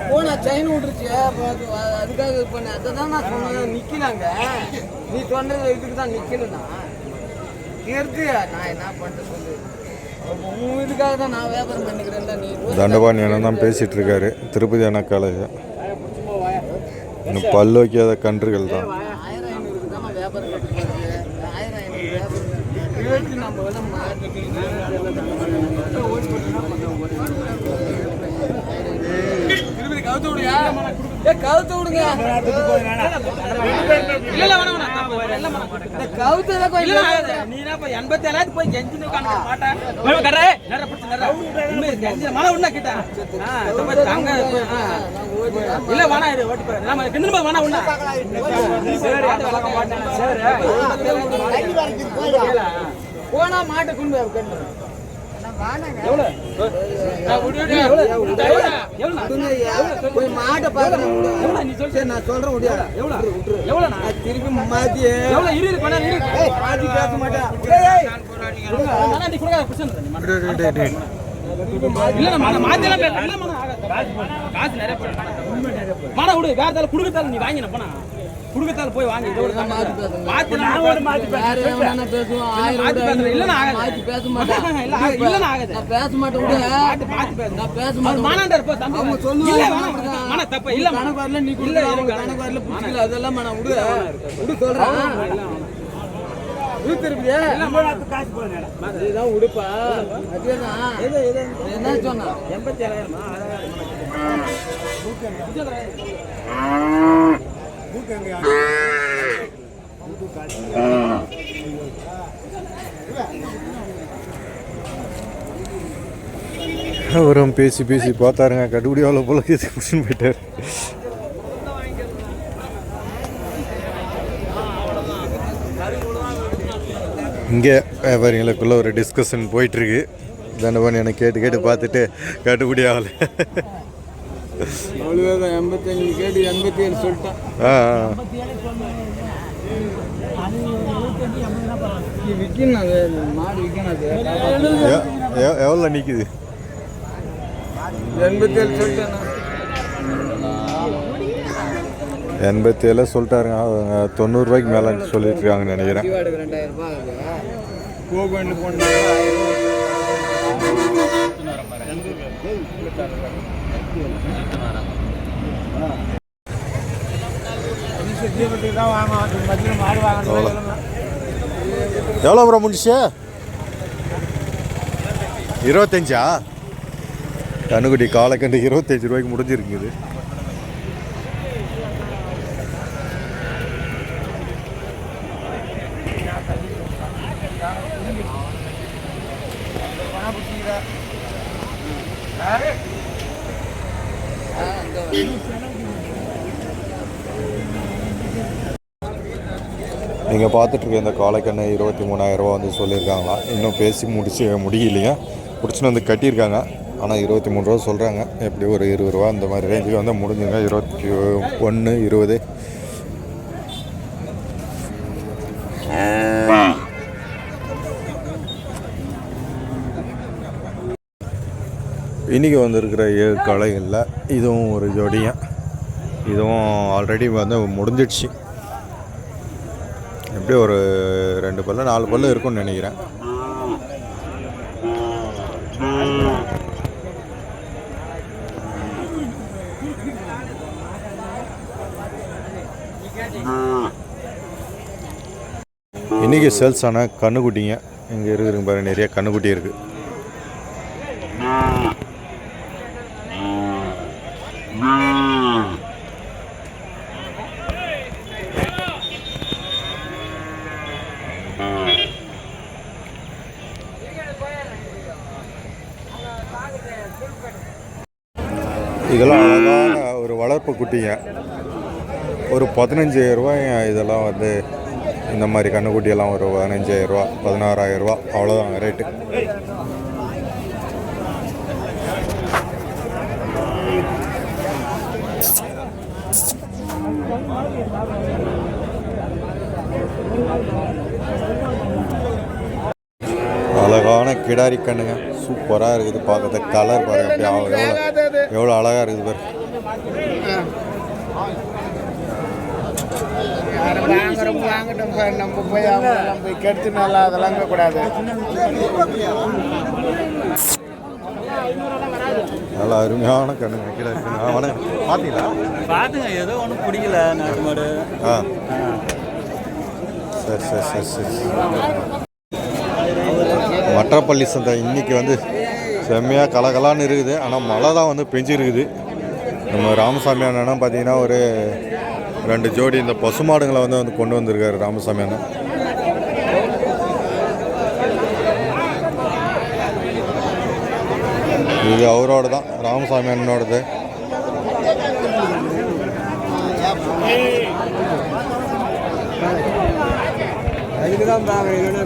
போனா செயின் விட்டுருச்சு. அதுக்காக பண்ண அதை தான் நான் சொன்னேன். நிற்கலாங்க நீ சொன்னது இதுக்கு தான் நிற்கலண்ணா நிறுத்து. நான் என்ன பண்ணிட்டு சொல்லு இதுக்காக தான் நான் வியாபாரம் பண்ணிக்கிறேன். நீ தண்டபாணி அண்ணன் தான் பேசிகிட்டு இருக்காரு. திருப்பதி அண்ணா காலேஜ் இன்னும் பல் வைக்காத கன்றுகள் தான். 1500 தான் வியாபாரம் கட்டுறது. 1500 நம்ம வந்து கவுத்து விடுங்க. கவுத்து விடுங்க. போனா மாட்டை கொண்டு மாட்டை பாக்க நான் சொல்றேன் முடியாது. திருப்பி மாத்தி மாத்தி பேச மாட்டேன். நீ வாங்கின போனா குடுக்கத்தால போய் வாங்கி இதோட மாத்தி பேச மாட்டேன். இல்ல நான் பேச மாட்டேன். நான் பேச மாட்டேன். மானாண்டா இருப்ப தம்பி சொல்லுவாங்க. மன தப்பு இல்ல கணக்கு வரல. நீ இல்ல கணக்கு வரல புடிக்கல. அதெல்லாம் நான் விடு சொல்றேன். திருப்பியா காசு போனேன். அதுதான் உடுப்பா. அதேதான் என்ன சொன்னா 87,000 அவரும் பேசி பேசி பார்த்தாருங்க. கடுபடி அவ்வளோ போல பிடிச்சின்னு போயிட்டார். இங்கே வியாபாரிகளுக்குள்ள ஒரு டிஸ்கஷன் போயிட்டுருக்கு. தண்டபாணி எனக்கு கேட்டு பார்த்துட்டு கட்டுப்படி ஆகலை. அவ்வளோதான் 85 கேட்டு 87 சொல்லிட்டான். விற்கணும். அது மாடு விற்கணும். அது எவ்வளோ நிற்குது? 87 சொல்லிட்டேன். 87 சொல்லிட்டாருங்க. 90 ரூபாய்க்கு மேலே சொல்லிட்டு இருக்காங்கன்னு நினைக்கிறேன். 2000 ரூபாய் கோகோண்டு போன எவ்வளோ ப்ரோ முடிச்சு? 25. கண்ணுக்குட்டி காலைக்கண்டு 25 ரூபாய்க்கு முடிஞ்சிருக்குது. நீங்கள் பார்த்துட்ருக்க இந்த காலைக்கண்ணை 23,000 ரூபா வந்து சொல்லியிருக்காங்களா. இன்னும் பேசி முடியலைங்க. பிடிச்சின்னு வந்து கட்டியிருக்காங்க. ஆனால் 23 ரூபா சொல்கிறாங்க. எப்படி ஒரு 20 ரூபா இந்த மாதிரி ரேஞ்சுக்கு வந்து முடிஞ்சுங்க. 21, 20. இன்றைக்கி வந்துருக்கிற 7 காளைகளில் இதுவும் ஒரு ஜோடியாக. இதுவும் ஆல்ரெடி வந்து முடிஞ்சிடுச்சு. எப்படி ஒரு 2 பல்லு 4 பல்லு இருக்கும்னு நினைக்கிறேன். இன்றைக்கி சேல்ஸ் ஆன கண்ணுக்குட்டிங்க இங்கே இருக்குதுங்க பாரு. நிறைய கண்ணுக்குட்டி இருக்குது. இதெல்லாம் அழகான ஒரு வளர்ப்பு குட்டிங்க. ஒரு 15,000 ரூபாய். இதெல்லாம் வந்து இந்த மாதிரி கண்ணுக்குட்டியெல்லாம் ஒரு 15,000 ரூபா 16,000 ரூபா அவ்வளோதான் ரேட்டு. அழகான கிடாரி கண்ணுங்க. சூப்பராக இருக்குது பார்க்கறது. கலர் பாருங்க அப்படியே எவ்வளோ அழகாக இருக்குது பாரு. வாங்கட்டும் சார், நம்ம போய் நம்ம கெடுத்து நல்லா அதெல்லாம் கூடாது. நல்லா அருமையான கண்ணுங்க கீழே இருக்குங்க. பார்த்தீங்களா? பாத்துங்க, ஏதோ ஒன்றும் பிடிக்கல நாட்டு மாடு. ஆ சரி சரி சரி சரி. மற்றப்பள்ளி சந்தை இன்றைக்கி வந்து செம்மையாக கலகலான்னு இருக்குது. ஆனால் மழை தான் வந்து பெஞ்சிருக்குது. நம்ம ராமசாமி அண்ணன் பார்த்தீங்கன்னா ஒரு 2 ஜோடி இந்த பசுமாடுங்களை வந்து கொண்டு வந்திருக்காரு ராமசாமி அண்ணன். இது அவரோட தான், ராமசாமி அண்ணனோடது. அதுக்கு தான் பார்க்குறேன்.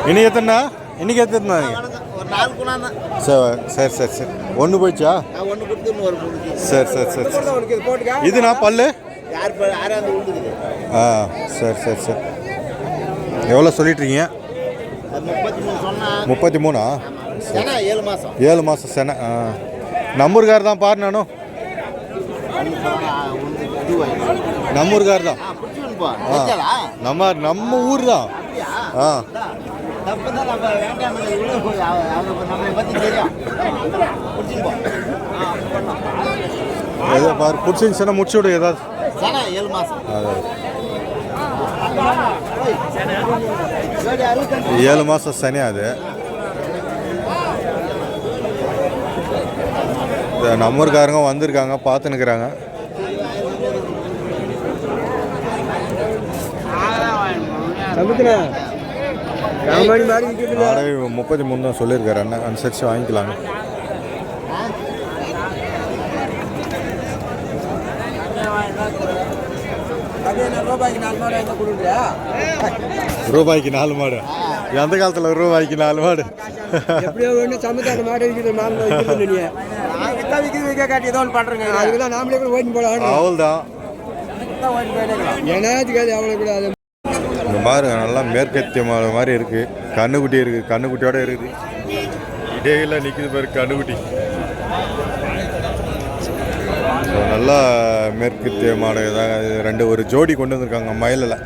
இன்னைக்கு எத்தனை? இன்னைக்கு எத்தனை? சரி சரி சரி. ஒன்று போயிடுச்சா? சரி சரி சரி சரி. இதுண்ணா பல்லு? ஆ சரி சரி சரி. எவ்வளோ சொல்லிட்டுருக்கீங்க? 33. 7 மாதம் செனை. ஆ நம்மூர்கார் தான் பாரு. நானும் நம்மூர்கார் தான். நம்ம ஊர் தான். ஆ ஏதோ பாரு பிடிச்சிங்க செனை முடிச்சு விடு ஏதாவது. 7 மாதம். 7 மாதம் சனி. அது நம்மூர்காரங்க வந்திருக்காங்க, பார்த்துன்னுக்குறாங்க. வாடகை 33 தான் சொல்லியிருக்காரு அண்ணன். அனுசரித்து வாங்கிக்கலாங்க. ரூபாய்க்கு 4 மாடு. எந்த காலத்தில் ரூபாய்க்கு 4 மாடு? எப்படியோ ஒன்று சமத்தான மாடு விற்கிது. அதுக்குதான் நாமளே கூட ஓட்டி போடலாம். அவள்தான் ஏன்னாச்சுக்காது அவ்வளோ கூடாது. இந்த மாதிரி நல்லா மேற்கத்திய மாடு மாதிரி இருக்குது. கண்ணுக்குட்டி இருக்குது, கண்ணுக்குட்டியோட இருக்குது. இடையில நிற்கிது பாரு கண்ணுக்குட்டி. ஸோ நல்லா மேற்கத்திய மாடு தான். ஒரு ஜோடி கொண்டு வந்திருக்காங்க மயிலில்.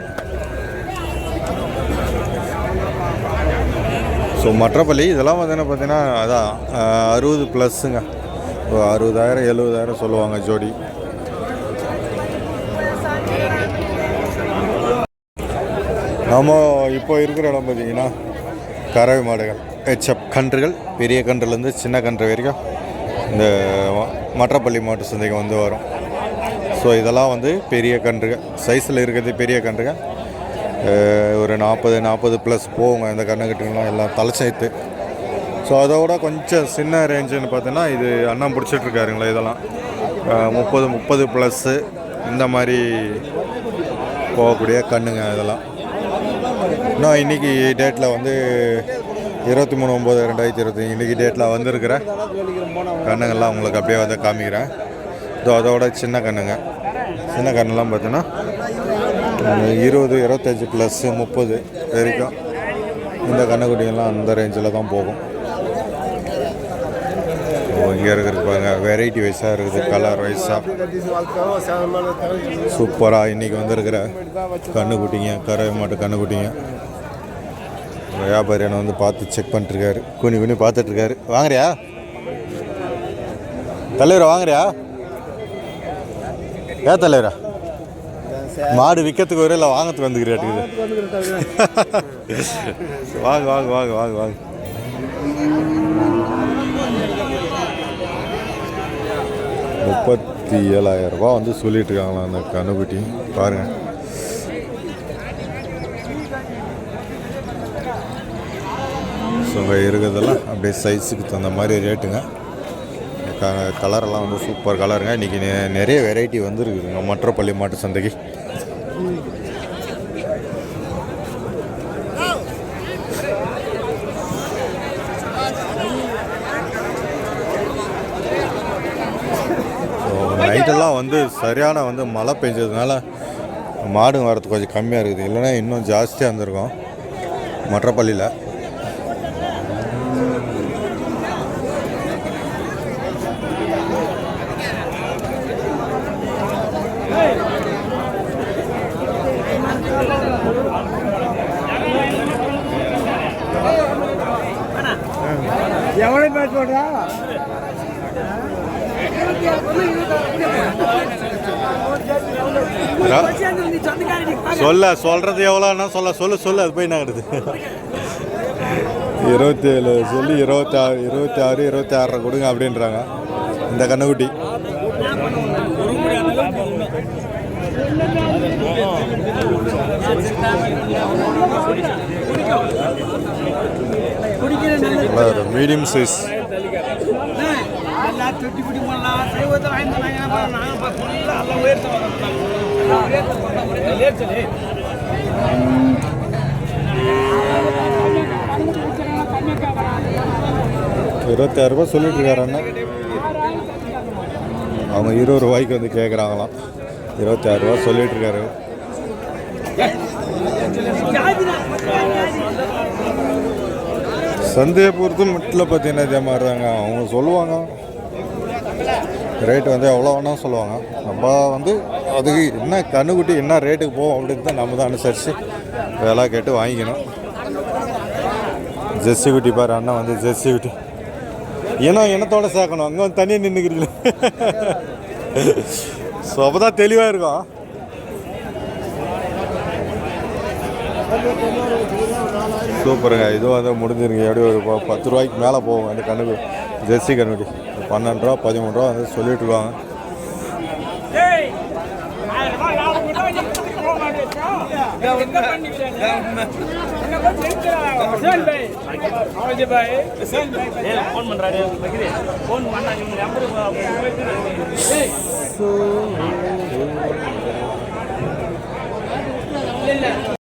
ஸோ மற்றபள்ளி இதெல்லாம் பார்த்தீங்கன்னா அதான் 60+ங்க. 60,000 70,000 சொல்லுவாங்க ஜோடி. நம்ம இப்போ இருக்கிற இடம் பார்த்தீங்கன்னா கறவை மாடுகள், ஹெச்எப் கன்றுகள், பெரிய கன்றுலேருந்து சின்ன கன்று வரைக்கும் இந்த மற்றப்பள்ளி மாட்டு சந்தைக்கு வந்து வரும். ஸோ இதெல்லாம் வந்து பெரிய கன்றுகள், சைஸில் இருக்கிறது பெரிய கன்றுகள். ஒரு 40+ போகுங்க இந்த கண்ணுக்கட்டுங்களாம் எல்லாம் தலைச்சைத்து. ஸோ அதோட கொஞ்சம் சின்ன ரேஞ்சுன்னு பார்த்தோன்னா இது அண்ணன் பிடிச்சிட்ருக்காருங்களா. இதெல்லாம் 30+ இந்த மாதிரி போகக்கூடிய கண்ணுங்க இதெல்லாம். இன்னும் இன்றைக்கி டேட்டில் வந்து 23/9/2020 இன்றைக்கி டேட்டில் வந்திருக்கிற கண்ணுங்கள்லாம் உங்களுக்கு அப்படியே வந்து காமிக்கிறேன். அதோட சின்ன கண்ணுங்க, சின்ன கண்ணுலாம் பார்த்தோன்னா 20, 25+, 30 வரைக்கும் இந்த கண்ணுக்குட்டிங்கெல்லாம் அந்த ரேஞ்சில் தான் போகும். இங்கே இருக்கிறது பாருங்கள், வெரைட்டி வைஸாக இருக்குது, கலர் வைஸாக சூப்பராக இன்றைக்கி வந்துருக்கிற கண்ணுக்குட்டிங்க, கறவை மாட்டு கண்ணுக்குட்டிங்க. வியாபாரி என்ன வந்து பார்த்து செக் பண்ணிட்டுருக்காரு, குனி பார்த்துட்ருக்காரு. வாங்குறியா தலைவரா? வாங்குறியா? ஏன் தலைவரா? மாடு விற்கிறதுக்கு வரும் இல்லை வாங்கிறதுக்கு வந்துக்கிறாட்டுக்குது. வாங்க வாங்க வாங்க வாங்க வாங்க. $37,000 வந்து சொல்லிட்டு இருக்காங்களா அந்த கண்ணுக்குட்டி. பாருங்கள், ஸோ இங்கே இருக்கிறதெல்லாம் அப்படியே சைஸுக்கு தகுந்த மாதிரி ரேட்டுங்க. கலரெல்லாம் வந்து சூப்பர் கலருங்க. இன்றைக்கி நிறைய வெரைட்டி வந்துருக்குதுங்க மற்றப்பள்ளி மாட்டு சந்தைக்கு. நைட்டெல்லாம் வந்து சரியான வந்து மழை பெஞ்சதுனால மாடுங்க வரது கொஞ்சம் கம்மியாக இருக்குது. இல்லைன்னா இன்னும் ஜாஸ்தியாக இருந்திருக்கும் மற்றப்பள்ளியில். எவ்வளோ பேர் சொல்கிறா? சொல்றது எவ்வளோன்னா சொல்லு அது போய் நாடுது. 27 சொல்லி 26 26 கொடுங்க அப்படின்றாங்க இந்த கண்ணுக்குட்டி. மீடியம் சைஸ் ₹26 சொல்லிட்டு இருக்காரு அண்ணன். அவங்க 20 ரூபாய்க்கு வந்து கேட்குறாங்களாம். ₹26 சொல்லிட்டு இருக்காரு. சந்தையை பொறுத்து மட்டில் பார்த்தீங்கன்னா இதே மாதிரி தாங்க அவங்க சொல்லுவாங்க. ரேட்டு வந்து எவ்வளோ வேணால் சொல்லுவாங்க. நம்ம வந்து அதுக்கு என்ன கண்ணுக்குட்டி என்ன ரேட்டுக்கு போகும் அப்படின்னு தான் நம்ம தான் அனுசரித்து விலை கேட்டு வாங்கிக்கணும். ஜெர்சி குட்டி பாரு அண்ணன் வந்து ஜெர்சி குட்டி இனத்தோடு சேர்க்கணும். அங்கே வந்து தனியாக நின்றுக்கிறீங்களே. ஸோ அப்போ தான் தெளிவாக இருக்கும். சூப்பருங்க. இதுவும் வந்து முடிஞ்சிருங்க. எப்படி ஒரு 10 ரூபாய்க்கு மேலே போகும் அந்த கண்ணுக்கு ஜெர்சி கண்ணுக்குட்டி. 12 ரூபா 13 ரூபா வந்து சொல்லிட்டு இருக்காங்க. ஃபோன் பண்ணுறாரு. ஃபோன் பண்ணாங்க.